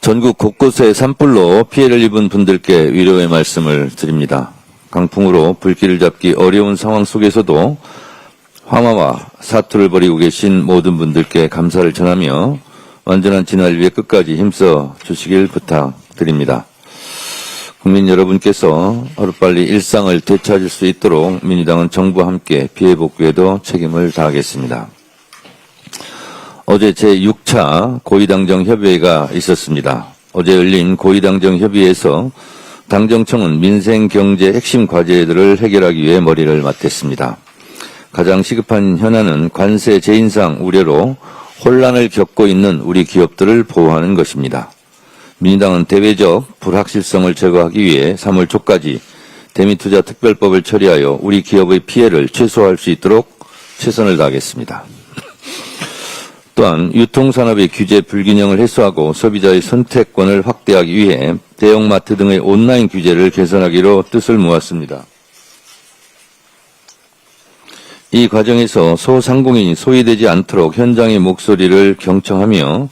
전국 곳곳에 산불로 피해를 입은 분들께 위로의 말씀을 드립니다. 강풍으로 불길을 잡기 어려운 상황 속에서도 화마와 사투를 벌이고 계신 모든 분들께 감사를 전하며 완전한 진화를 위해 끝까지 힘써 주시길 부탁드립니다. 국민 여러분께서 하루빨리 일상을 되찾을 수 있도록 민주당은 정부와 함께 피해 복구에도 책임을 다하겠습니다. 어제 제6차 고위당정 협의회가 있었습니다. 어제 열린 고위당정 협의회에서 당정청은 민생 경제 핵심 과제들을 해결하기 위해 머리를 맞댔습니다. 가장 시급한 현안은 관세 재인상 우려로 혼란을 겪고 있는 우리 기업들을 보호하는 것입니다. 민주당은 대외적 불확실성을 제거하기 위해 3월 초까지 대미투자특별법을 처리하여 우리 기업의 피해를 최소화할 수 있도록 최선을 다하겠습니다. 또한 유통산업의 규제 불균형을 해소하고 소비자의 선택권을 확대하기 위해 대형마트 등의 온라인 규제를 개선하기로 뜻을 모았습니다. 이 과정에서 소상공인이 소외되지 않도록 현장의 목소리를 경청하며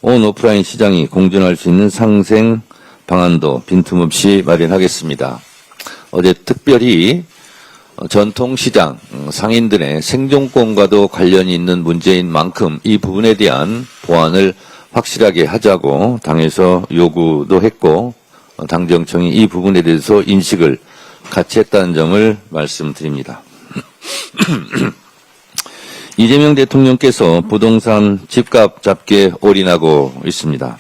온 오프라인 시장이 공존할 수 있는 상생 방안도 빈틈없이 마련하겠습니다. 어제 특별히 전통시장 상인들의 생존권과도 관련이 있는 문제인 만큼 이 부분에 대한 보완을 확실하게 하자고 당에서 요구도 했고 당정청이 이 부분에 대해서 인식을 같이 했다는 점을 말씀드립니다. 이재명 대통령께서 부동산 집값 잡기에 올인하고 있습니다.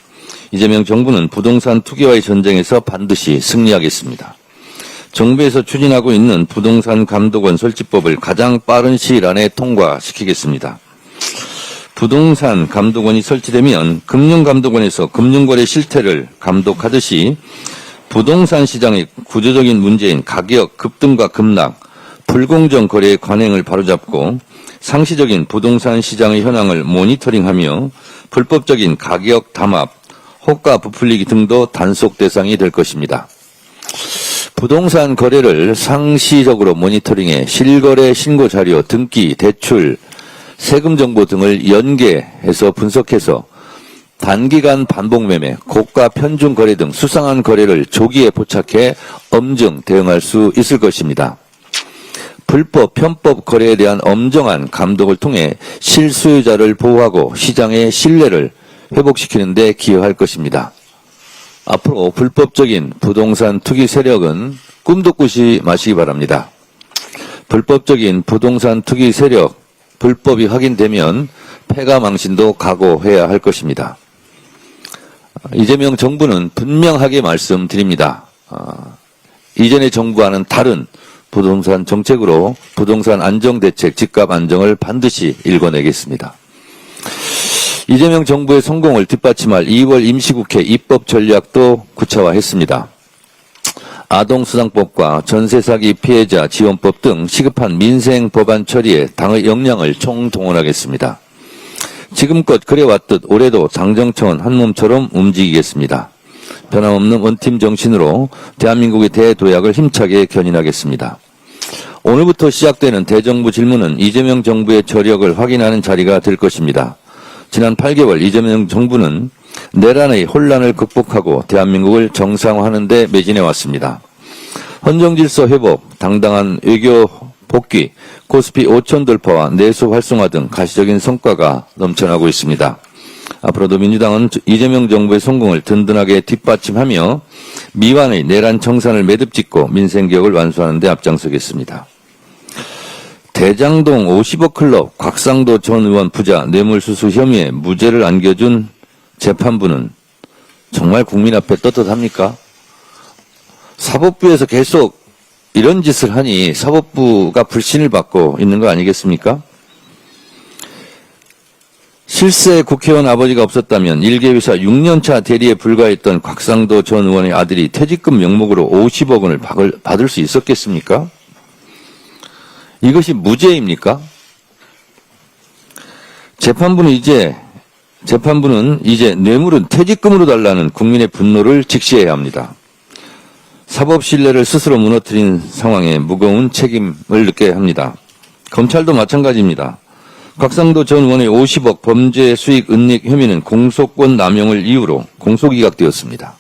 이재명 정부는 부동산 투기와의 전쟁에서 반드시 승리하겠습니다. 정부에서 추진하고 있는 부동산 감독원 설치법을 가장 빠른 시일 안에 통과시키겠습니다. 부동산 감독원이 설치되면 금융감독원에서 금융거래 실태를 감독하듯이 부동산 시장의 구조적인 문제인 가격 급등과 급락, 불공정 거래의 관행을 바로잡고 상시적인 부동산 시장의 현황을 모니터링하며 불법적인 가격 담합, 호가 부풀리기 등도 단속 대상이 될 것입니다. 부동산 거래를 상시적으로 모니터링해 실거래 신고 자료, 등기, 대출, 세금 정보 등을 연계해서 분석해서 단기간 반복 매매, 고가 편중 거래 등 수상한 거래를 조기에 포착해 엄정 대응할 수 있을 것입니다. 불법, 편법 거래에 대한 엄정한 감독을 통해 실수요자를 보호하고 시장의 신뢰를 회복시키는 데 기여할 것입니다. 앞으로 불법적인 부동산 투기 세력은 꿈도 꾸지 마시기 바랍니다. 불법적인 부동산 투기 세력, 불법이 확인되면 폐가 망신도 각오해야 할 것입니다. 이재명 정부는 분명하게 말씀드립니다. 이전의 정부와는 다른 부동산 정책으로 부동산 안정대책, 집값 안정을 반드시 일궈내겠습니다. 이재명 정부의 성공을 뒷받침할 2월 임시국회 입법 전략도 구체화했습니다. 아동수당법과 전세사기 피해자 지원법 등 시급한 민생 법안 처리에 당의 역량을 총동원하겠습니다. 지금껏 그래왔듯 올해도 당정청은 한몸처럼 움직이겠습니다. 변함없는 원팀 정신으로 대한민국의 대도약을 힘차게 견인하겠습니다. 오늘부터 시작되는 대정부 질문은 이재명 정부의 저력을 확인하는 자리가 될 것입니다. 지난 8개월 이재명 정부는 내란의 혼란을 극복하고 대한민국을 정상화하는 데 매진해 왔습니다. 헌정질서 회복, 당당한 외교 복귀, 코스피 5천 돌파와 내수 활성화 등 가시적인 성과가 넘쳐나고 있습니다. 앞으로도 민주당은 이재명 정부의 성공을 든든하게 뒷받침하며 미완의 내란 청산을 매듭짓고 민생개혁을 완수하는 데 앞장서겠습니다. 대장동 50억 클럽 곽상도 전 의원 부자 뇌물수수 혐의에 무죄를 안겨준 재판부는 정말 국민 앞에 떳떳합니까? 사법부에서 계속 이런 짓을 하니 사법부가 불신을 받고 있는 거 아니겠습니까? 실세 국회의원 아버지가 없었다면 1개회사 6년차 대리에 불과했던 곽상도 전 의원의 아들이 퇴직금 명목으로 50억 원을 받을 수 있었겠습니까? 이것이 무죄입니까? 재판부는 이제 뇌물은 퇴직금으로 달라는 국민의 분노를 직시해야 합니다. 사법 신뢰를 스스로 무너뜨린 상황에 무거운 책임을 느껴야 합니다. 검찰도 마찬가지입니다. 곽상도 전 의원의 50억 범죄 수익 은닉 혐의는 공소권 남용을 이유로 공소기각되었습니다.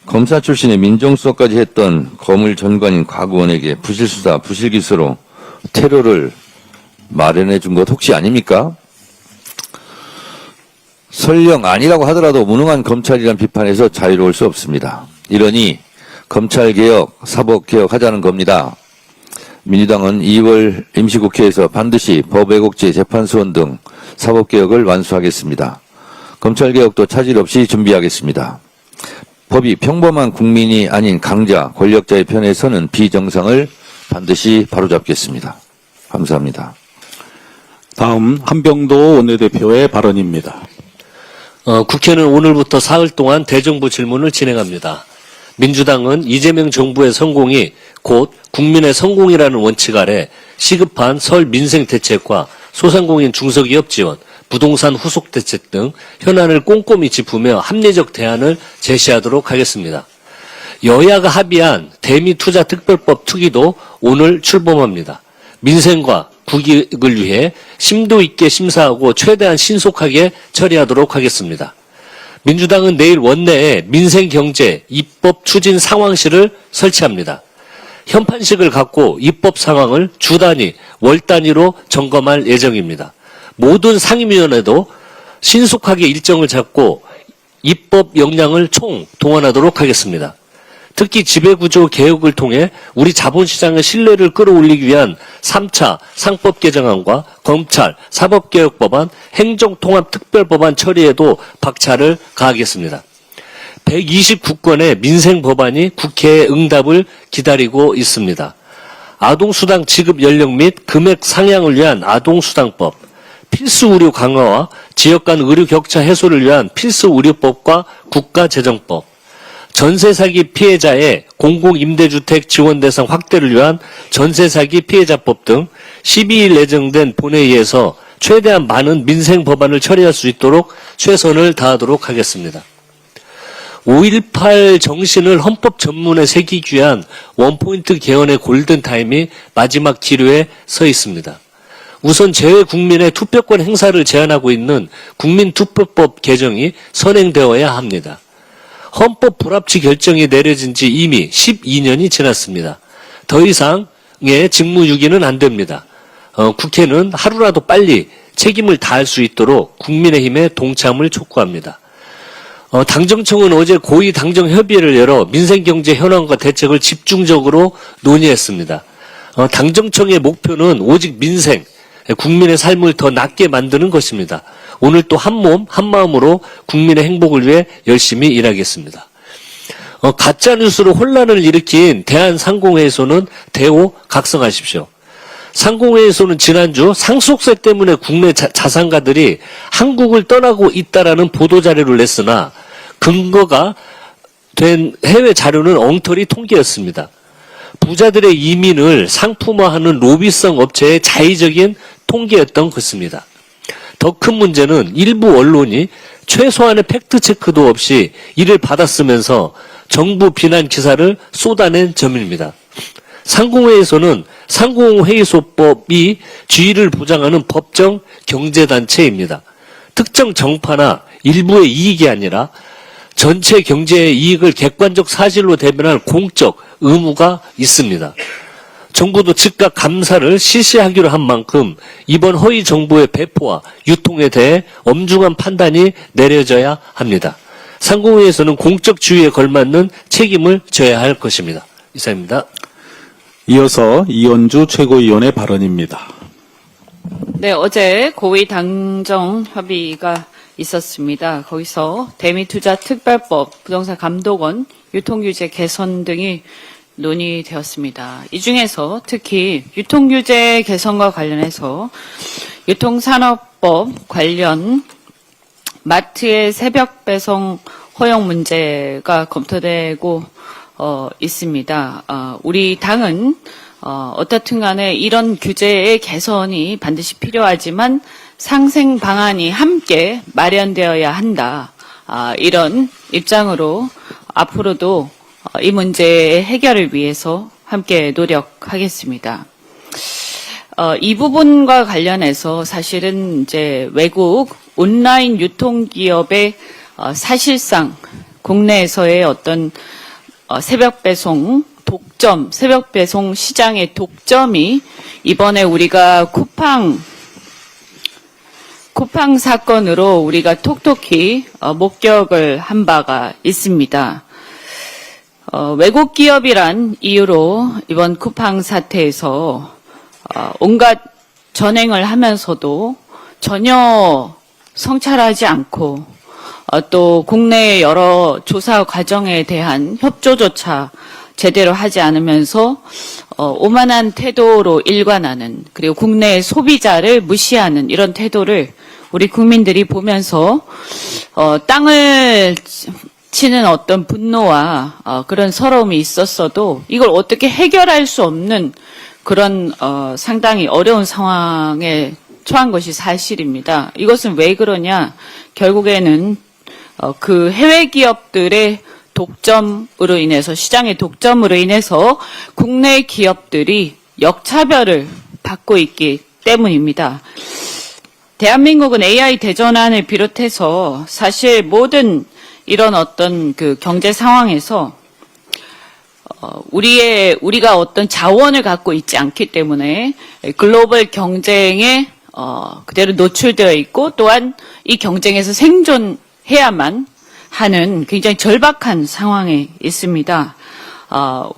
검사 출신의 민정수석까지 했던 거물 전관인 곽 의원에게 부실수사, 부실기소로 테러를 마련해 준 것 혹시 아닙니까? 설령 아니라고 하더라도 무능한 검찰이란 비판에서 자유로울 수 없습니다. 이러니 검찰개혁, 사법개혁 하자는 겁니다. 민주당은 2월 임시국회에서 반드시 법외국제 재판소원 등 사법개혁을 완수하겠습니다. 검찰개혁도 차질 없이 준비하겠습니다. 법이 평범한 국민이 아닌 강자, 권력자의 편에 서는 비정상을 반드시 바로잡겠습니다. 감사합니다. 다음 한병도 원내대표의 발언입니다. 국회는 오늘부터 사흘 동안 대정부 질문을 진행합니다. 민주당은 이재명 정부의 성공이 곧 국민의 성공이라는 원칙 아래 시급한 설 민생 대책과 소상공인 중소기업 지원, 부동산 후속 대책 등 현안을 꼼꼼히 짚으며 합리적 대안을 제시하도록 하겠습니다. 여야가 합의한 대미투자특별법 특위도 오늘 출범합니다. 민생과 국익을 위해 심도 있게 심사하고 최대한 신속하게 처리하도록 하겠습니다. 민주당은 내일 원내에 민생경제 입법 추진 상황실을 설치합니다. 현판식을 갖고 입법 상황을 주 단위, 월 단위로 점검할 예정입니다. 모든 상임위원회도 신속하게 일정을 잡고 입법 역량을 총동원하도록 하겠습니다. 특히 지배구조 개혁을 통해 우리 자본시장의 신뢰를 끌어올리기 위한 3차 상법 개정안과 검찰, 사법개혁법안, 행정통합특별법안 처리에도 박차를 가하겠습니다. 129건의 민생법안이 국회의 응답을 기다리고 있습니다. 아동수당 지급 연령 및 금액 상향을 위한 아동수당법, 필수의료 강화와 지역 간 의료 격차 해소를 위한 필수의료법과 국가재정법, 전세 사기 피해자의 공공임대주택 지원 대상 확대를 위한 전세 사기 피해자법 등 12일 예정된 본회의에서 최대한 많은 민생 법안을 처리할 수 있도록 최선을 다하도록 하겠습니다. 5.18 정신을 헌법 전문에 새기기 위한 원포인트 개헌의 골든타임이 마지막 기로에 서 있습니다. 우선 재외국민의 투표권 행사를 제한하고 있는 국민투표법 개정이 선행되어야 합니다. 헌법 불합치 결정이 내려진 지 이미 12년이 지났습니다. 더 이상의 직무유기는 안 됩니다. 국회는 하루라도 빨리 책임을 다할 수 있도록 국민의힘의 동참을 촉구합니다. 당정청은 어제 고위 당정협의회를 열어 민생경제 현황과 대책을 집중적으로 논의했습니다. 당정청의 목표는 오직 민생, 국민의 삶을 더 낫게 만드는 것입니다. 오늘 또 한몸 한마음으로 국민의 행복을 위해 열심히 일하겠습니다. 가짜뉴스로 혼란을 일으킨 대한상공회에서는 대호 각성하십시오. 상공회에서는 지난주 상속세 때문에 국내 자산가들이 한국을 떠나고 있다라는 보도자료를 냈으나 근거가 된 해외 자료는 엉터리 통계였습니다. 부자들의 이민을 상품화하는 로비성 업체의 자의적인 통계였던 것입니다. 더 큰 문제는 일부 언론이 최소한의 팩트체크도 없이 이를 받아쓰면서 정부 비난 기사를 쏟아낸 점입니다. 상공회에서는 상공회의소법이 지위를 보장하는 법정 경제단체입니다. 특정 정파나 일부의 이익이 아니라 전체 경제의 이익을 객관적 사실로 대변할 공적 의무가 있습니다. 정부도 즉각 감사를 실시하기로 한 만큼 이번 허위 정보의 배포와 유통에 대해 엄중한 판단이 내려져야 합니다. 상공회에서는 공적 지위에 걸맞는 책임을 져야 할 것입니다. 이상입니다. 이어서 이현주 최고위원의 발언입니다. 네, 어제 고위 당정 협의가 있었습니다. 거기서 대미투자특별법, 부동산 감독원, 유통규제 개선 등이 논의되었습니다. 이 중에서 특히 유통규제 개선과 관련해서 유통산업법 관련 마트의 새벽 배송 허용 문제가 검토되고 있습니다. 우리 당은 어떻든 간에 이런 규제의 개선이 반드시 필요하지만 상생 방안이 함께 마련되어야 한다. 이런 입장으로 앞으로도 이 문제의 해결을 위해서 함께 노력하겠습니다. 이 부분과 관련해서 사실은 이제 외국 온라인 유통기업의 사실상 국내에서의 어떤 새벽 배송 독점, 새벽 배송 시장의 독점이 이번에 우리가 쿠팡 사건으로 우리가 톡톡히 목격을 한 바가 있습니다. 외국 기업이란 이유로 이번 쿠팡 사태에서 온갖 전횡을 하면서도 전혀 성찰하지 않고 또 국내의 여러 조사 과정에 대한 협조조차 제대로 하지 않으면서 오만한 태도로 일관하는, 그리고 국내의 소비자를 무시하는 이런 태도를 우리 국민들이 보면서 땅을 치는 어떤 분노와 그런 서러움이 있었어도 이걸 어떻게 해결할 수 없는 그런 상당히 어려운 상황에 처한 것이 사실입니다. 이것은 왜 그러냐? 결국에는 그 해외 기업들의 독점으로 인해서, 시장의 독점으로 인해서 국내 기업들이 역차별을 받고 있기 때문입니다. 대한민국은 AI 대전환을 비롯해서 사실 모든 이런 어떤 그 경제 상황에서 우리가 어떤 자원을 갖고 있지 않기 때문에 글로벌 경쟁에 그대로 노출되어 있고, 또한 이 경쟁에서 생존해야만 하는 굉장히 절박한 상황에 있습니다.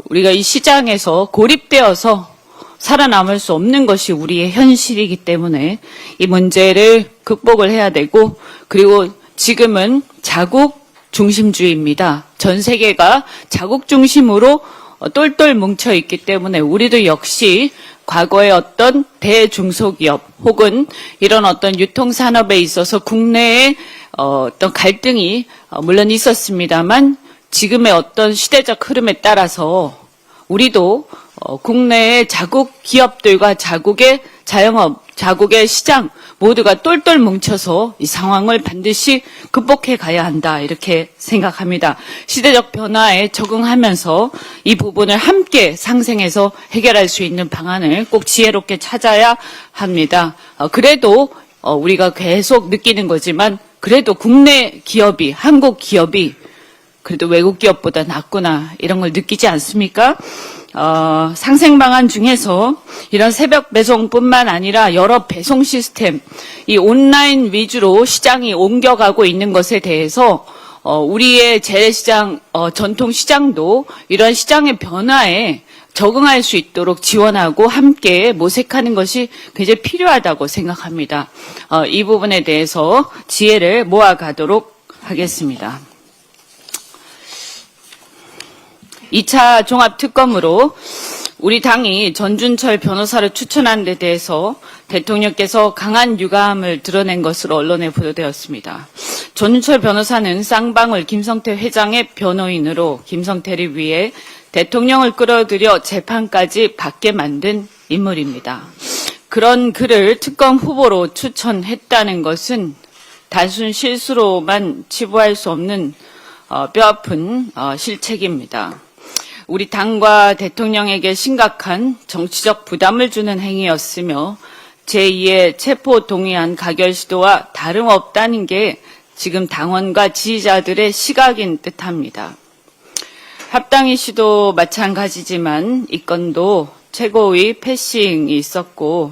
우리가 이 시장에서 고립되어서 살아남을 수 없는 것이 우리의 현실이기 때문에 이 문제를 극복을 해야 되고, 그리고 지금은 자국 중심주의입니다. 전 세계가 자국 중심으로 똘똘 뭉쳐 있기 때문에 우리도 역시 과거의 어떤 대중소기업 혹은 이런 어떤 유통산업에 있어서 국내에 어떤 갈등이 물론 있었습니다만, 지금의 어떤 시대적 흐름에 따라서 우리도 국내의 자국 기업들과 자국의 자영업, 자국의 시장 모두가 똘똘 뭉쳐서 이 상황을 반드시 극복해 가야 한다, 이렇게 생각합니다. 시대적 변화에 적응하면서 이 부분을 함께 상생해서 해결할 수 있는 방안을 꼭 지혜롭게 찾아야 합니다. 그래도 우리가 계속 느끼는 거지만, 그래도 국내 기업이, 한국 기업이 그래도 외국 기업보다 낫구나, 이런 걸 느끼지 않습니까? 상생 방안 중에서 이런 새벽 배송뿐만 아니라 여러 배송 시스템, 이 온라인 위주로 시장이 옮겨가고 있는 것에 대해서 우리의 재래시장, 전통 시장도 이런 시장의 변화에 적응할 수 있도록 지원하고 함께 모색하는 것이 굉장히 필요하다고 생각합니다. 이 부분에 대해서 지혜를 모아가도록 하겠습니다. 2차 종합특검으로 우리 당이 전준철 변호사를 추천한 데 대해서 대통령께서 강한 유감을 드러낸 것으로 언론에 보도되었습니다. 전준철 변호사는 쌍방울 김성태 회장의 변호인으로 김성태를 위해 대통령을 끌어들여 재판까지 받게 만든 인물입니다. 그런 그를 특검 후보로 추천했다는 것은 단순 실수로만 치부할 수 없는 뼈아픈 실책입니다. 우리 당과 대통령에게 심각한 정치적 부담을 주는 행위였으며 제2의 체포 동의안 가결 시도와 다름없다는 게 지금 당원과 지지자들의 시각인 듯합니다. 합당 이슈도 마찬가지지만 이 건도 최고위 패싱이 있었고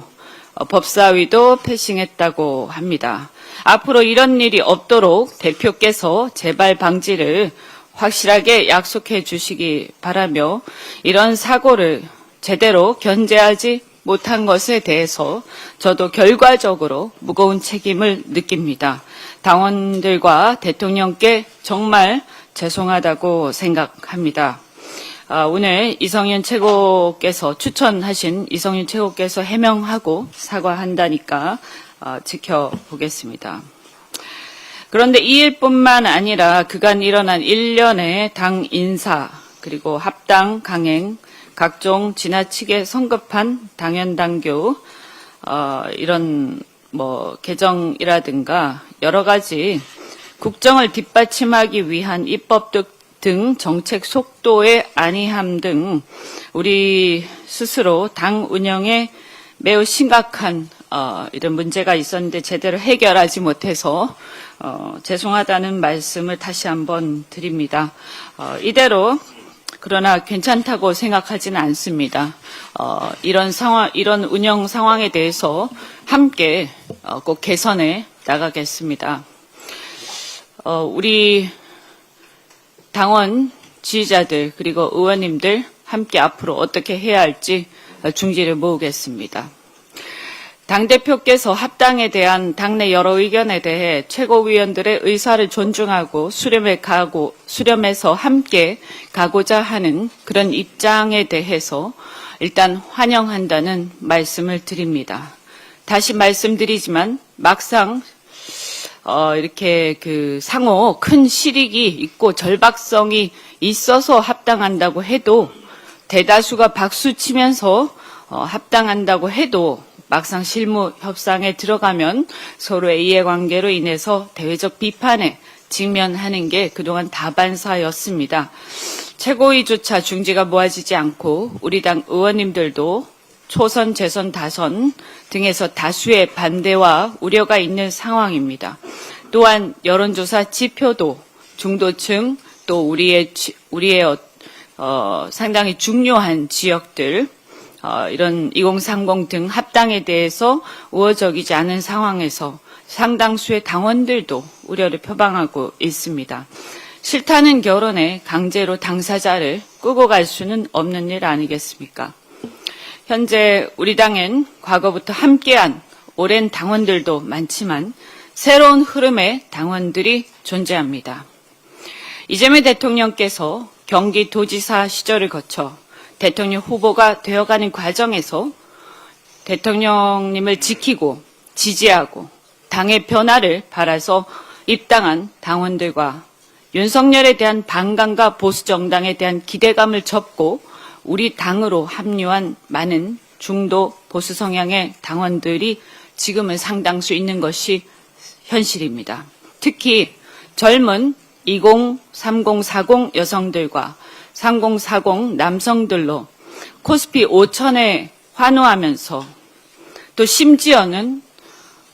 법사위도 패싱했다고 합니다. 앞으로 이런 일이 없도록 대표께서 재발 방지를 확실하게 약속해 주시기 바라며, 이런 사고를 제대로 견제하지 못한 것에 대해서 저도 결과적으로 무거운 책임을 느낍니다. 당원들과 대통령께 정말 죄송하다고 생각합니다. 오늘 이성윤 최고께서 추천하신 이성윤 최고께서 해명하고 사과한다니까 지켜보겠습니다. 그런데 이 일뿐만 아니라 그간 일어난 일련의 당 인사, 그리고 합당 강행, 각종 지나치게 성급한 당연당규, 이런 개정이라든가 여러 가지 국정을 뒷받침하기 위한 입법 등 정책 속도의 안이함 등 우리 스스로 당 운영에 매우 심각한 이런 문제가 있었는데 제대로 해결하지 못해서 죄송하다는 말씀을 다시 한번 드립니다. 이대로 그러나 괜찮다고 생각하지는 않습니다. 이런 상황, 이런 운영 상황에 대해서 함께 꼭 개선해 나가겠습니다. 우리 당원 지지자들 그리고 의원님들 함께 앞으로 어떻게 해야 할지 중지를 모으겠습니다. 당대표께서 합당에 대한 당내 여러 의견에 대해 최고위원들의 의사를 존중하고 수렴해서 함께 가고자 하는 그런 입장에 대해서 일단 환영한다는 말씀을 드립니다. 다시 말씀드리지만 막상 이렇게 상호 큰 실익이 있고 절박성이 있어서 합당한다고 해도 대다수가 박수 치면서 합당한다고 해도 막상 실무 협상에 들어가면 서로의 이해관계로 인해서 대외적 비판에 직면하는 게 그동안 다반사였습니다. 최고위조차 중지가 모아지지 않고 우리 당 의원님들도 초선, 재선, 다선 등에서 다수의 반대와 우려가 있는 상황입니다. 또한 여론조사 지표도 중도층 또 우리의 상당히 중요한 지역들 이런 2030 등 합당에 대해서 우호적이지 않은 상황에서 상당수의 당원들도 우려를 표방하고 있습니다. 싫다는 결혼에 강제로 당사자를 끌고 갈 수는 없는 일 아니겠습니까? 현재 우리 당엔 과거부터 함께한 오랜 당원들도 많지만 새로운 흐름의 당원들이 존재합니다. 이재명 대통령께서 경기도지사 시절을 거쳐 대통령 후보가 되어가는 과정에서 대통령님을 지키고 지지하고 당의 변화를 바라서 입당한 당원들과 윤석열에 대한 반감과 보수정당에 대한 기대감을 접고 우리 당으로 합류한 많은 중도 보수 성향의 당원들이 지금은 상당수 있는 것이 현실입니다. 특히 젊은 20, 30, 40 여성들과 3040 남성들로 코스피 5천에 환호하면서 또 심지어는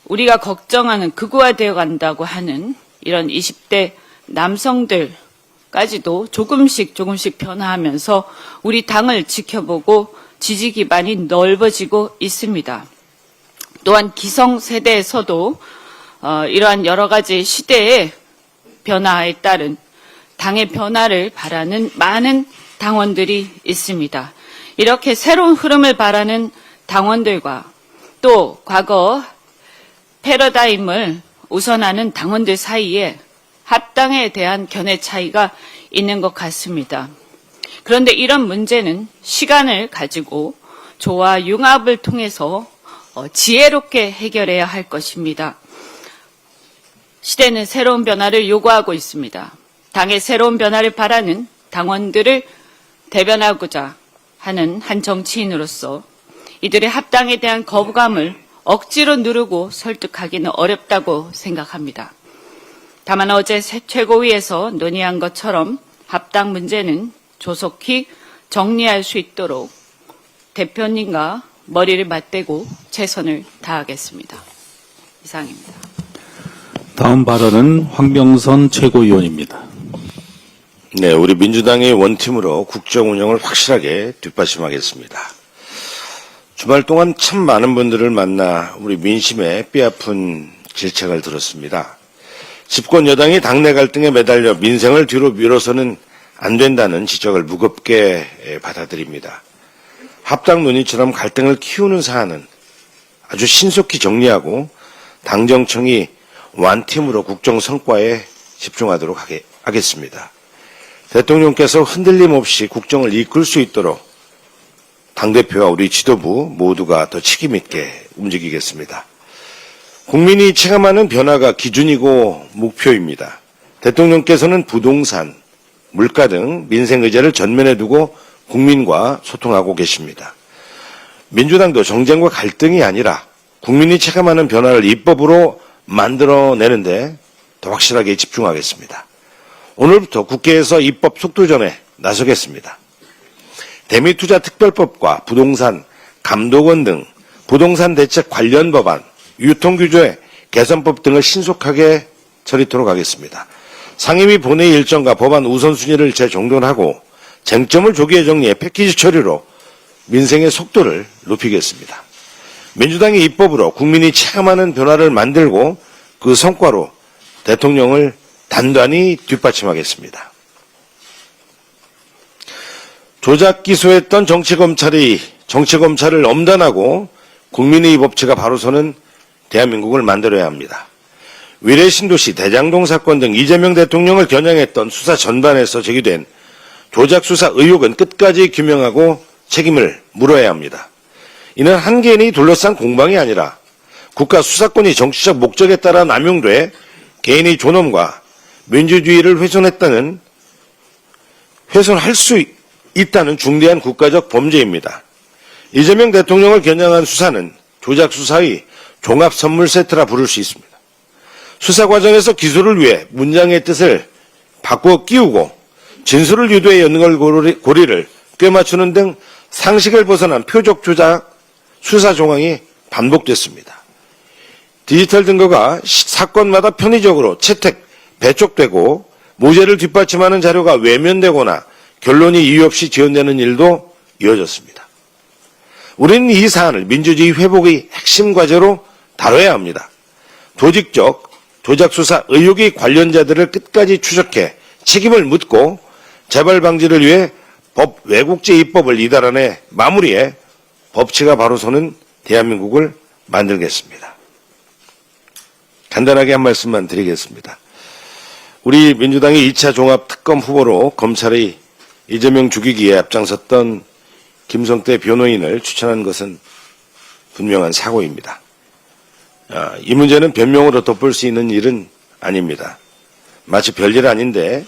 우리가 걱정하는 극우화되어 간다고 하는 이런 20대 남성들까지도 조금씩 변화하면서 우리 당을 지켜보고 지지 기반이 넓어지고 있습니다. 또한 기성세대에서도 이러한 여러 가지 시대의 변화에 따른 당의 변화를 바라는 많은 당원들이 있습니다. 이렇게 새로운 흐름을 바라는 당원들과 또 과거 패러다임을 우선하는 당원들 사이에 합당에 대한 견해 차이가 있는 것 같습니다. 그런데 이런 문제는 시간을 가지고 조화 융합을 통해서 지혜롭게 해결해야 할 것입니다. 시대는 새로운 변화를 요구하고 있습니다. 당의 새로운 변화를 바라는 당원들을 대변하고자 하는 한 정치인으로서 이들의 합당에 대한 거부감을 억지로 누르고 설득하기는 어렵다고 생각합니다. 다만 어제 최고위에서 논의한 것처럼 합당 문제는 조속히 정리할 수 있도록 대표님과 머리를 맞대고 최선을 다하겠습니다. 이상입니다. 다음 발언은 황병선 최고위원입니다. 네, 우리 민주당의 원팀으로 국정 운영을 확실하게 뒷받침하겠습니다. 주말 동안 참 많은 분들을 만나 우리 민심에 뼈아픈 질책을 들었습니다. 집권 여당이 당내 갈등에 매달려 민생을 뒤로 밀어서는 안 된다는 지적을 무겁게 받아들입니다. 합당 논의처럼 갈등을 키우는 사안은 아주 신속히 정리하고 당정청이 완팀으로 국정 성과에 집중하도록 하겠습니다. 대통령께서 흔들림 없이 국정을 이끌 수 있도록 당대표와 우리 지도부 모두가 더 책임 있게 움직이겠습니다. 국민이 체감하는 변화가 기준이고 목표입니다. 대통령께서는 부동산, 물가 등 민생 의제를 전면에 두고 국민과 소통하고 계십니다. 민주당도 정쟁과 갈등이 아니라 국민이 체감하는 변화를 입법으로 만들어내는데 더 확실하게 집중하겠습니다. 오늘부터 국회에서 입법 속도전에 나서겠습니다. 대미투자특별법과 부동산, 감독원 등 부동산 대책 관련 법안, 유통규제 개선법 등을 신속하게 처리토록 하겠습니다. 상임위 본회의 일정과 법안 우선순위를 재정돈하고 쟁점을 조기에 정리해 패키지 처리로 민생의 속도를 높이겠습니다. 민주당의 입법으로 국민이 체감하는 변화를 만들고 그 성과로 대통령을 단단히 뒷받침하겠습니다. 조작 기소했던 정치검찰을 엄단하고 국민의 법치가 바로 서는 대한민국을 만들어야 합니다. 위례 신도시 대장동 사건 등 이재명 대통령을 겨냥했던 수사 전반에서 제기된 조작 수사 의혹은 끝까지 규명하고 책임을 물어야 합니다. 이는 한 개인이 둘러싼 공방이 아니라 국가 수사권이 정치적 목적에 따라 남용돼 개인의 존엄과 민주주의를 훼손할 수 있다는 중대한 국가적 범죄입니다. 이재명 대통령을 겨냥한 수사는 조작 수사의 종합 선물 세트라 부를 수 있습니다. 수사 과정에서 기소를 위해 문장의 뜻을 바꿔 끼우고 진술을 유도해 연결고리를 꿰맞추는 등 상식을 벗어난 표적 조작 수사 정황이 반복됐습니다. 디지털 증거가 사건마다 편의적으로 채택, 배촉되고 무죄를 뒷받침하는 자료가 외면되거나 결론이 이유 없이 지연되는 일도 이어졌습니다. 우리는 이 사안을 민주주의 회복의 핵심 과제로 다뤄야 합니다. 조직적 조작 수사 의혹의 관련자들을 끝까지 추적해 책임을 묻고 재발 방지를 위해 법 왜곡죄 입법을 이달 안에 마무리해 법치가 바로 서는 대한민국을 만들겠습니다. 간단하게 한 말씀만 드리겠습니다. 우리 민주당의 2차 종합특검 후보로 검찰의 이재명 죽이기에 앞장섰던 김성태 변호인을 추천한 것은 분명한 사고입니다. 이 문제는 변명으로 덮을 수 있는 일은 아닙니다. 마치 별일 아닌데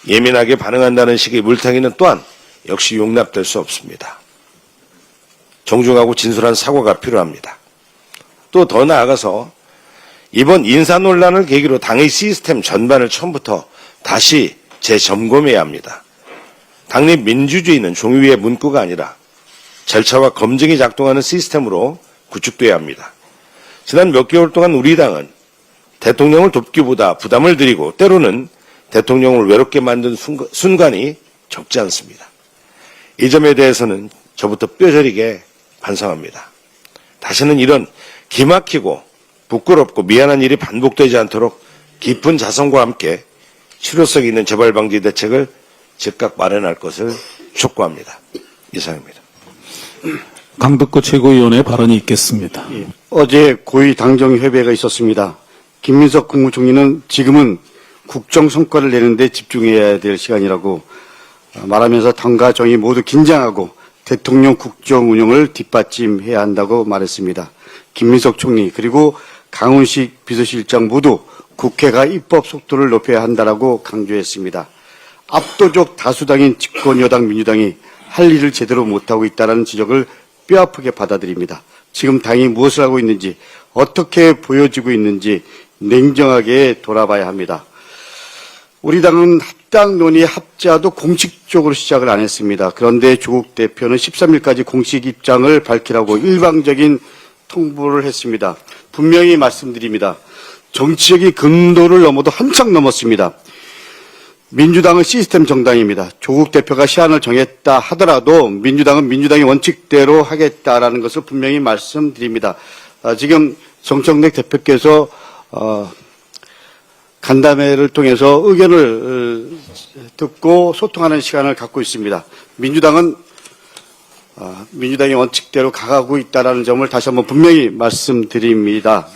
예민하게 반응한다는 식의 물타기는 또한 역시 용납될 수 없습니다. 정중하고 진솔한 사과가 필요합니다. 또 더 나아가서 이번 인사 논란을 계기로 당의 시스템 전반을 처음부터 다시 재점검해야 합니다. 당내 민주주의는 종이 위의 문구가 아니라 절차와 검증이 작동하는 시스템으로 구축돼야 합니다. 지난 몇 개월 동안 우리 당은 대통령을 돕기보다 부담을 드리고 때로는 대통령을 외롭게 만든 순간이 적지 않습니다. 이 점에 대해서는 저부터 뼈저리게 반성합니다. 다시는 이런 기막히고 부끄럽고 미안한 일이 반복되지 않도록 깊은 자성과 함께 실효성 있는 재발 방지 대책을 즉각 마련할 것을 촉구합니다. 이상입니다. 강덕구 최고위원의 발언이 있겠습니다. 어제 고위 당정협의회가 있었습니다. 김민석 국무총리는 지금은 국정 성과를 내는데 집중해야 될 시간이라고 말하면서 당과 정이 모두 긴장하고 대통령 국정 운영을 뒷받침해야 한다고 말했습니다. 김민석 총리 그리고 강훈식 비서실장 모두 국회가 입법 속도를 높여야 한다라고 강조했습니다. 압도적 다수당인 집권여당 민주당이 할 일을 제대로 못하고 있다는 지적을 뼈아프게 받아들입니다. 지금 당이 무엇을 하고 있는지 어떻게 보여지고 있는지 냉정하게 돌아봐야 합니다. 우리 당은 합당 논의 합자도 공식적으로 시작을 안 했습니다. 그런데 조국 대표는 13일까지 공식 입장을 밝히라고 일방적인 통보를 했습니다. 분명히 말씀드립니다. 정치적인 근도를 넘어도 한참 넘었습니다. 민주당은 시스템 정당입니다. 조국 대표가 시한을 정했다 하더라도 민주당은 민주당의 원칙대로 하겠다라는 것을 분명히 말씀드립니다. 지금 정청래 대표께서 간담회를 통해서 의견을 듣고 소통하는 시간을 갖고 있습니다. 민주당은 민주당의 원칙대로 가고 있다는 점을 다시 한번 분명히 말씀드립니다.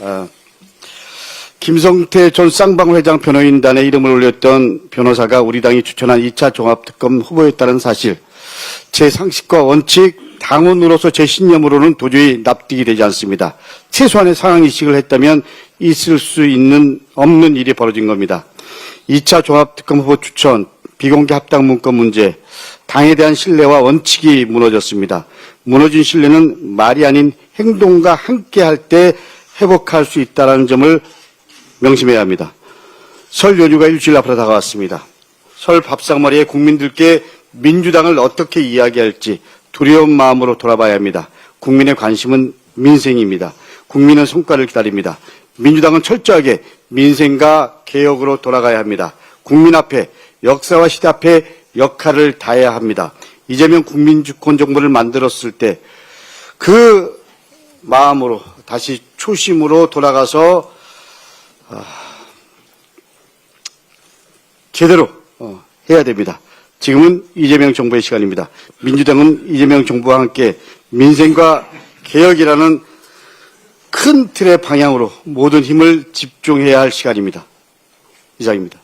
김성태 전 쌍방울회장 변호인단에 이름을 올렸던 변호사가 우리 당이 추천한 2차 종합특검 후보였다는 사실, 제 상식과 원칙, 당원으로서 제 신념으로는 도저히 납득이 되지 않습니다. 최소한의 상황인식을 했다면 있을 수 없는 일이 벌어진 겁니다. 2차 종합특검 후보 추천, 비공개 합당 문건 문제, 당에 대한 신뢰와 원칙이 무너졌습니다. 무너진 신뢰는 말이 아닌 행동과 함께 할 때 회복할 수 있다는 점을 명심해야 합니다. 설 연휴가 일주일 앞으로 다가왔습니다. 설 밥상머리에 국민들께 민주당을 어떻게 이야기할지 두려운 마음으로 돌아봐야 합니다. 국민의 관심은 민생입니다. 국민은 성과를 기다립니다. 민주당은 철저하게 민생과 개혁으로 돌아가야 합니다. 국민 앞에, 역사와 시대 앞에 역할을 다해야 합니다. 이재명 국민주권 정부를 만들었을 때 그 마음으로 다시 초심으로 돌아가서 제대로 해야 됩니다. 지금은 이재명 정부의 시간입니다. 민주당은 이재명 정부와 함께 민생과 개혁이라는 큰 틀의 방향으로 모든 힘을 집중해야 할 시간입니다. 이상입니다.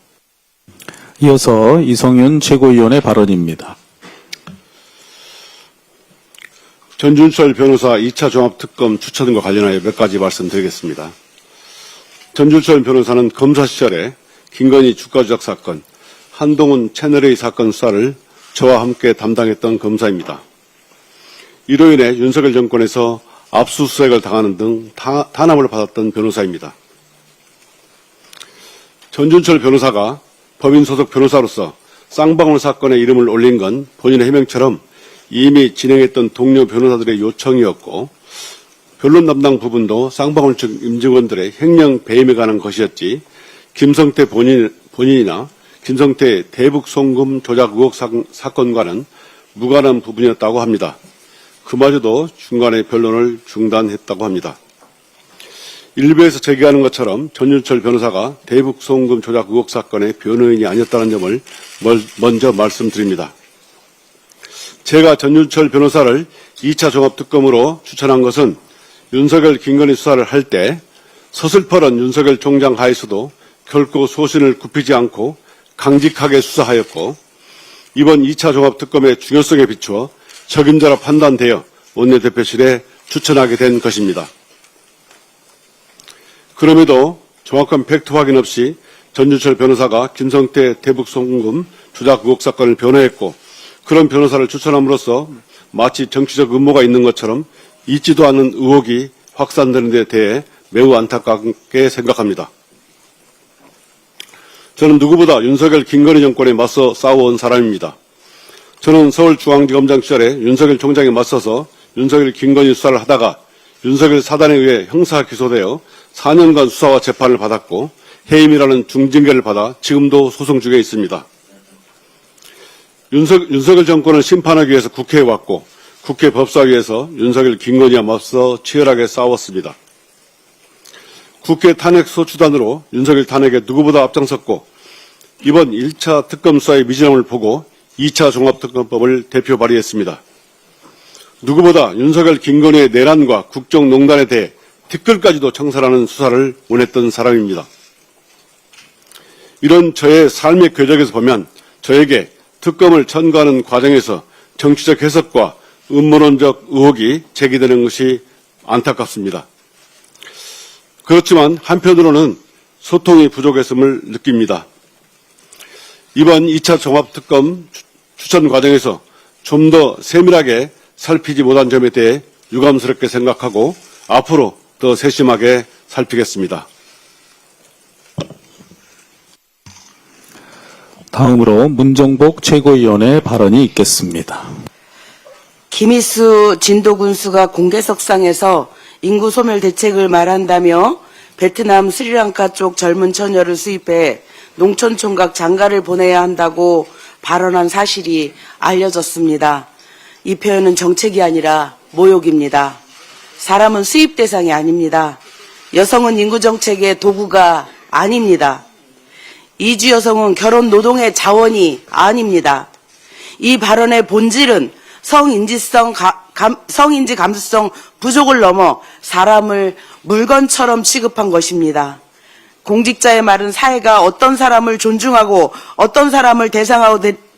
이어서 이성윤 최고위원의 발언입니다. 전준철 변호사 2차 종합특검 추천과 관련하여 몇 가지 말씀드리겠습니다. 전준철 변호사는 검사 시절에 김건희 주가 조작 사건, 한동훈 채널A 사건 수사를 저와 함께 담당했던 검사입니다. 이로 인해 윤석열 정권에서 압수수색을 당하는 등 탄압을 받았던 변호사입니다. 전준철 변호사가 법인 소속 변호사로서 쌍방울 사건에 이름을 올린 건 본인의 해명처럼 이미 진행했던 동료 변호사들의 요청이었고 변론 담당 부분도 쌍방울 측 임직원들의 횡령 배임에 관한 것이었지 김성태 본인이나 김성태 대북 송금 조작 의혹 사건과는 무관한 부분이었다고 합니다. 그마저도 중간에 변론을 중단했다고 합니다. 일부에서 제기하는 것처럼 전준철 변호사가 대북 송금 조작 의혹 사건의 변호인이 아니었다는 점을 먼저 말씀드립니다. 제가 전준철 변호사를 2차 종합특검으로 추천한 것은 윤석열 김건희 수사를 할 때 서슬퍼런 윤석열 총장 하에서도 결코 소신을 굽히지 않고 강직하게 수사하였고 이번 2차 종합특검의 중요성에 비추어 적임자로 판단되어 원내대표실에 추천하게 된 것입니다. 그럼에도 정확한 팩트 확인 없이 전준철 변호사가 김성태 대북 송금 조작 의혹 사건을 변호했고 그런 변호사를 추천함으로써 마치 정치적 음모가 있는 것처럼 있지도 않은 의혹이 확산되는 데 대해 매우 안타깝게 생각합니다. 저는 누구보다 윤석열 김건희 정권에 맞서 싸워온 사람입니다. 저는 서울중앙지검장 시절에 윤석열 총장에 맞서서 윤석열 김건희 수사를 하다가 윤석열 사단에 의해 형사 기소되어 4년간 수사와 재판을 받았고 해임이라는 중징계를 받아 지금도 소송 중에 있습니다. 윤석열 정권을 심판하기 위해서 국회에 왔고 국회 법사위에서 윤석열 김건희와 맞서 치열하게 싸웠습니다. 국회 탄핵 소추단으로 윤석열 탄핵에 누구보다 앞장섰고 이번 1차 특검 수사의 미진함을 보고 2차 종합특검법을 대표 발의했습니다. 누구보다 윤석열 김건희의 내란과 국정농단에 대해 댓글까지도 청산하는 수사를 원했던 사람입니다. 이런 저의 삶의 궤적에서 보면 저에게 특검을 전가하는 과정에서 정치적 해석과 음모론적 의혹이 제기되는 것이 안타깝습니다. 그렇지만 한편으로는 소통이 부족했음을 느낍니다. 이번 2차 종합특검 추천 과정에서 좀 더 세밀하게 살피지 못한 점에 대해 유감스럽게 생각하고 앞으로 더 세심하게 살피겠습니다. 다음으로 문정복 최고위원의 발언이 있겠습니다. 김희수 진도군수가 공개석상에서 인구 소멸 대책을 말한다며 베트남, 스리랑카 쪽 젊은 처녀를 수입해 농촌 총각 장가를 보내야 한다고 발언한 사실이 알려졌습니다. 이 표현은 정책이 아니라 모욕입니다. 사람은 수입 대상이 아닙니다. 여성은 인구 정책의 도구가 아닙니다. 이주 여성은 결혼 노동의 자원이 아닙니다. 이 발언의 본질은 성인지 감수성 부족을 넘어 사람을 물건처럼 취급한 것입니다. 공직자의 말은 사회가 어떤 사람을 존중하고 어떤 사람을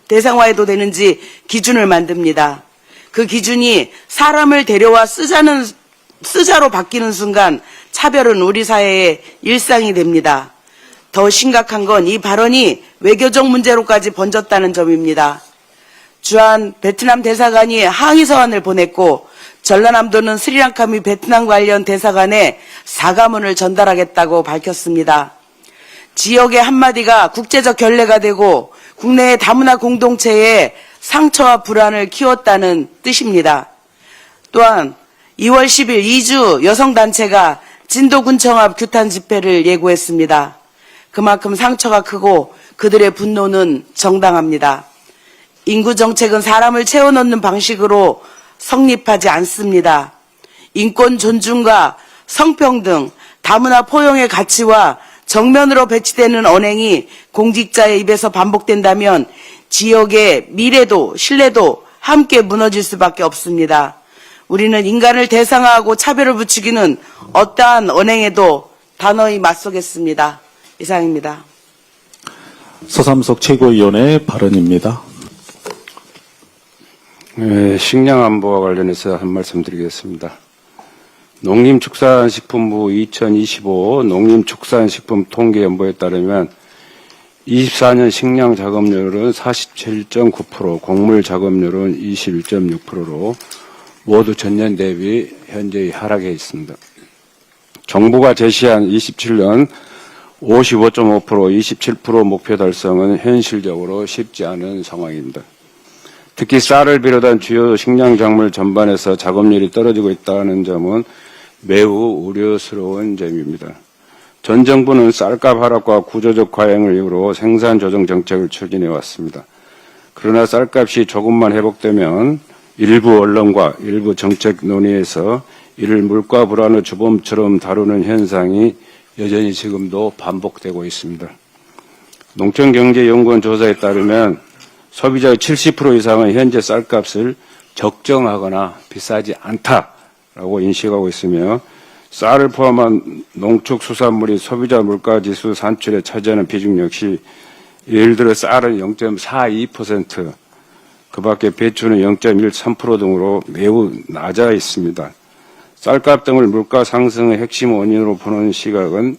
대상화해도 되는지 기준을 만듭니다. 그 기준이 사람을 데려와 쓰자로 바뀌는 순간 차별은 우리 사회의 일상이 됩니다. 더 심각한 건 이 발언이 외교적 문제로까지 번졌다는 점입니다. 주한 베트남 대사관이 항의 서한을 보냈고 전라남도는 스리랑카 및 베트남 관련 대사관에 사과문을 전달하겠다고 밝혔습니다. 지역의 한마디가 국제적 결례가 되고 국내의 다문화 공동체에 상처와 불안을 키웠다는 뜻입니다. 또한 2월 10일 2주 여성단체가 진도군청 앞 규탄 집회를 예고했습니다. 그만큼 상처가 크고 그들의 분노는 정당합니다. 인구정책은 사람을 채워넣는 방식으로 성립하지 않습니다. 인권 존중과 성평등, 다문화 포용의 가치와 정면으로 배치되는 언행이 공직자의 입에서 반복된다면 지역의 미래도 신뢰도 함께 무너질 수밖에 없습니다. 우리는 인간을 대상화하고 차별을 붙이기는 어떠한 언행에도 단호히 맞서겠습니다. 이상입니다. 서삼석 최고위원의 발언입니다. 네, 식량 안보와 관련해서 한 말씀 드리겠습니다. 농림축산식품부 2025 농림축산식품 통계연보에 따르면 24년 식량 작업률은 47.9%, 곡물 작업률은 21.6%로 모두 전년 대비 현저히 하락해 있습니다. 정부가 제시한 27년 55.5%, 27% 목표 달성은 현실적으로 쉽지 않은 상황입니다. 특히 쌀을 비롯한 주요 식량 작물 전반에서 작업률이 떨어지고 있다는 점은 매우 우려스러운 점입니다. 전 정부는 쌀값 하락과 구조적 과잉을 이유로 생산 조정 정책을 추진해 왔습니다. 그러나 쌀값이 조금만 회복되면 일부 언론과 일부 정책 논의에서 이를 물가 불안의 주범처럼 다루는 현상이 여전히 지금도 반복되고 있습니다. 농촌경제연구원 조사에 따르면 소비자의 70% 이상은 현재 쌀값을 적정하거나 비싸지 않다라고 인식하고 있으며 쌀을 포함한 농축수산물이 소비자 물가지수 산출에 차지하는 비중 역시 예를 들어 쌀은 0.42%, 그 밖에 배추는 0.13% 등으로 매우 낮아 있습니다. 쌀값 등을 물가 상승의 핵심 원인으로 보는 시각은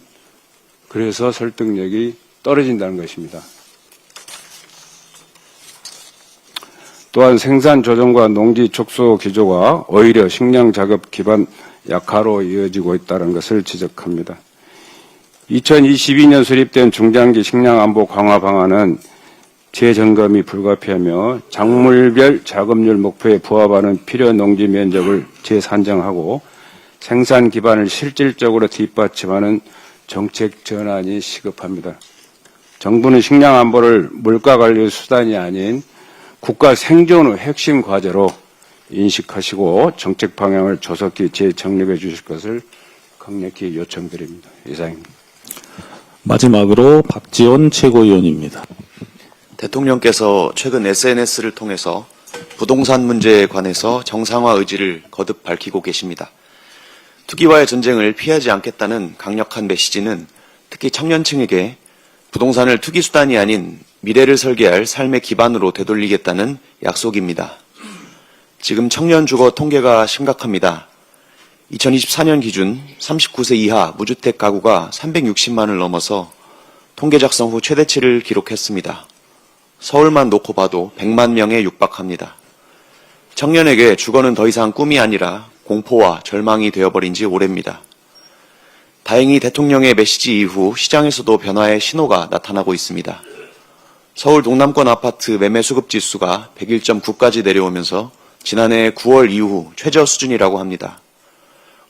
그래서 설득력이 떨어진다는 것입니다. 또한 생산 조정과 농지 축소 기조가 오히려 식량 작업 기반 약화로 이어지고 있다는 것을 지적합니다. 2022년 수립된 중장기 식량 안보 강화 방안은 재점검이 불가피하며 작물별 작업률 목표에 부합하는 필요 농지 면적을 재산정하고 생산 기반을 실질적으로 뒷받침하는 정책 전환이 시급합니다. 정부는 식량 안보를 물가 관리 수단이 아닌 국가 생존의 핵심 과제로 인식하시고 정책 방향을 조속히 재정립해 주실 것을 강력히 요청드립니다. 이상입니다. 마지막으로 박지원 최고위원입니다. 대통령께서 최근 SNS를 통해서 부동산 문제에 관해서 정상화 의지를 거듭 밝히고 계십니다. 투기와의 전쟁을 피하지 않겠다는 강력한 메시지는 특히 청년층에게 부동산을 투기 수단이 아닌 미래를 설계할 삶의 기반으로 되돌리겠다는 약속입니다. 지금 청년 주거 통계가 심각합니다. 2024년 기준 39세 이하 무주택 가구가 360만을 넘어서 통계 작성 후 최대치를 기록했습니다. 서울만 놓고 봐도 100만 명에 육박합니다. 청년에게 주거는 더 이상 꿈이 아니라 공포와 절망이 되어버린 지 오래입니다. 다행히 대통령의 메시지 이후 시장에서도 변화의 신호가 나타나고 있습니다. 서울 동남권 아파트 매매 수급 지수가 101.9까지 내려오면서 지난해 9월 이후 최저 수준이라고 합니다.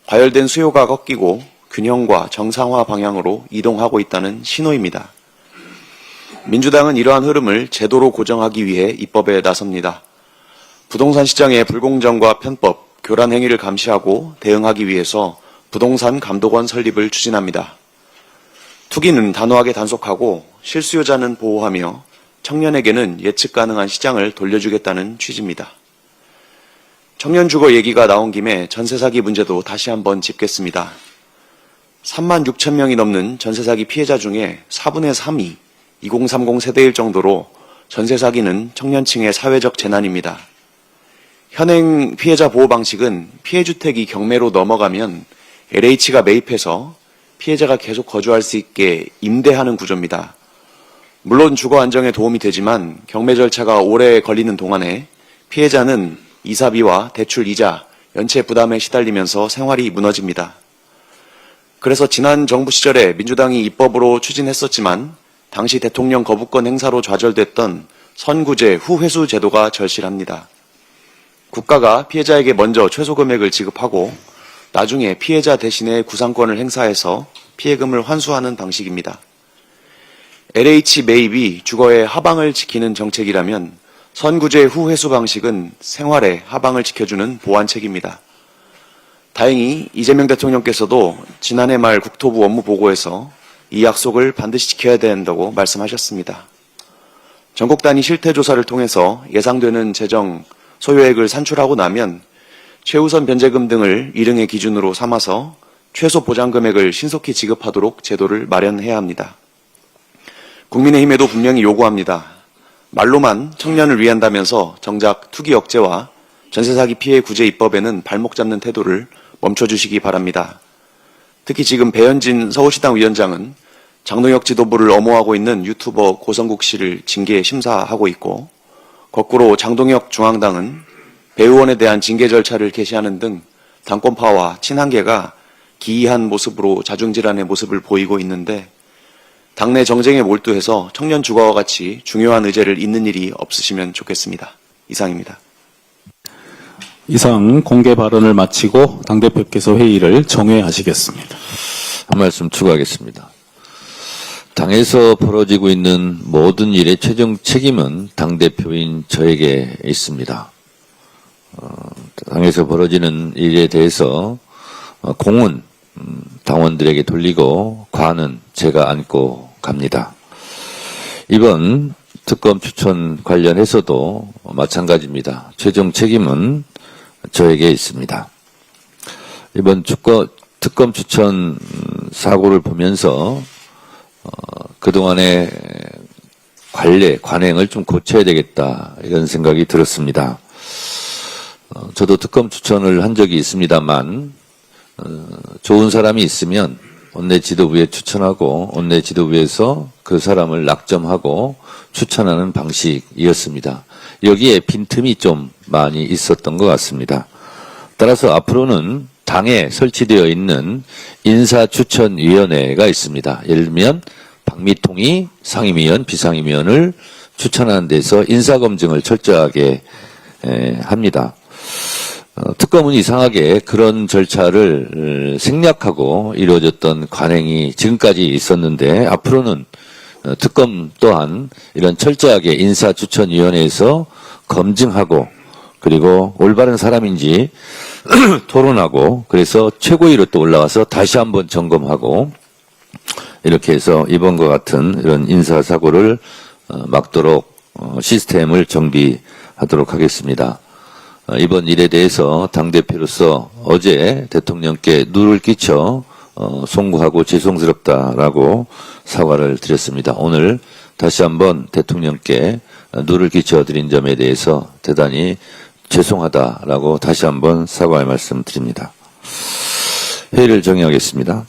과열된 수요가 꺾이고 균형과 정상화 방향으로 이동하고 있다는 신호입니다. 민주당은 이러한 흐름을 제도로 고정하기 위해 입법에 나섭니다. 부동산 시장의 불공정과 편법, 교란 행위를 감시하고 대응하기 위해서 부동산 감독원 설립을 추진합니다. 투기는 단호하게 단속하고 실수요자는 보호하며 청년에게는 예측 가능한 시장을 돌려주겠다는 취지입니다. 청년 주거 얘기가 나온 김에 전세 사기 문제도 다시 한번 짚겠습니다. 3만 6천 명이 넘는 전세 사기 피해자 중에 4분의 3이 2030 세대일 정도로 전세 사기는 청년층의 사회적 재난입니다. 현행 피해자 보호 방식은 피해주택이 경매로 넘어가면 LH가 매입해서 피해자가 계속 거주할 수 있게 임대하는 구조입니다. 물론 주거 안정에 도움이 되지만 경매 절차가 오래 걸리는 동안에 피해자는 이사비와 대출 이자, 연체 부담에 시달리면서 생활이 무너집니다. 그래서 지난 정부 시절에 민주당이 입법으로 추진했었지만 당시 대통령 거부권 행사로 좌절됐던 선구제 후회수 제도가 절실합니다. 국가가 피해자에게 먼저 최소 금액을 지급하고 나중에 피해자 대신에 구상권을 행사해서 피해금을 환수하는 방식입니다. LH 매입이 주거의 하방을 지키는 정책이라면 선구제 후 회수 방식은 생활의 하방을 지켜주는 보완책입니다. 다행히 이재명 대통령께서도 지난해 말 국토부 업무보고에서 이 약속을 반드시 지켜야 된다고 말씀하셨습니다. 전국 단위 실태조사를 통해서 예상되는 재정 소요액을 산출하고 나면 최우선 변제금 등을 일응의 기준으로 삼아서 최소 보장 금액을 신속히 지급하도록 제도를 마련해야 합니다. 국민의힘에도 분명히 요구합니다. 말로만 청년을 위한다면서 정작 투기 억제와 전세사기 피해 구제 입법에는 발목 잡는 태도를 멈춰주시기 바랍니다. 특히 지금 배현진 서울시당 위원장은 장동혁 지도부를 엄호하고 있는 유튜버 고성국 씨를 징계 심사하고 있고, 거꾸로 장동혁 중앙당은 배의원에 대한 징계 절차를 개시하는 등 당권파와 친한계가 기이한 모습으로 자중질환의 모습을 보이고 있는데, 당내 정쟁에 몰두해서 청년 주거와 같이 중요한 의제를 잇는 일이 없으시면 좋겠습니다. 이상입니다. 이상 공개 발언을 마치고 당대표께서 회의를 정회하시겠습니다. 한 말씀 추가하겠습니다. 당에서 벌어지고 있는 모든 일의 최종 책임은 당대표인 저에게 있습니다. 당에서 벌어지는 일에 대해서 공은 당원들에게 돌리고 관은 제가 안고 갑니다. 이번 특검 추천 관련해서도 마찬가지입니다. 최종 책임은 저에게 있습니다. 이번 특검 추천 사고를 보면서 그동안의 관행을 좀 고쳐야 되겠다, 이런 생각이 들었습니다. 저도 특검 추천을 한 적이 있습니다만, 좋은 사람이 있으면 원내 지도부에 추천하고 원내 지도부에서 그 사람을 낙점하고 추천하는 방식이었습니다. 여기에 빈틈이 좀 많이 있었던 것 같습니다. 따라서 앞으로는 당에 설치되어 있는 인사추천위원회가 있습니다. 예를 들면 박미통이 상임위원, 비상임위원을 추천하는 데서 인사검증을 철저하게 합니다. 특검은 이상하게 그런 절차를 생략하고 이루어졌던 관행이 지금까지 있었는데, 앞으로는 특검 또한 이런 철저하게 인사추천위원회에서 검증하고, 그리고 올바른 사람인지 토론하고, 그래서 최고위로 또 올라와서 다시 한번 점검하고, 이렇게 해서 이번과 같은 이런 인사사고를 막도록 시스템을 정비하도록 하겠습니다. 이번 일에 대해서 당대표로서 어제 대통령께 누를 끼쳐 송구하고 죄송스럽다라고 사과를 드렸습니다. 오늘 다시 한번 대통령께 누를 끼쳐드린 점에 대해서 대단히 죄송하다라고 다시 한번 사과의 말씀 드립니다. 회의를 정의하겠습니다.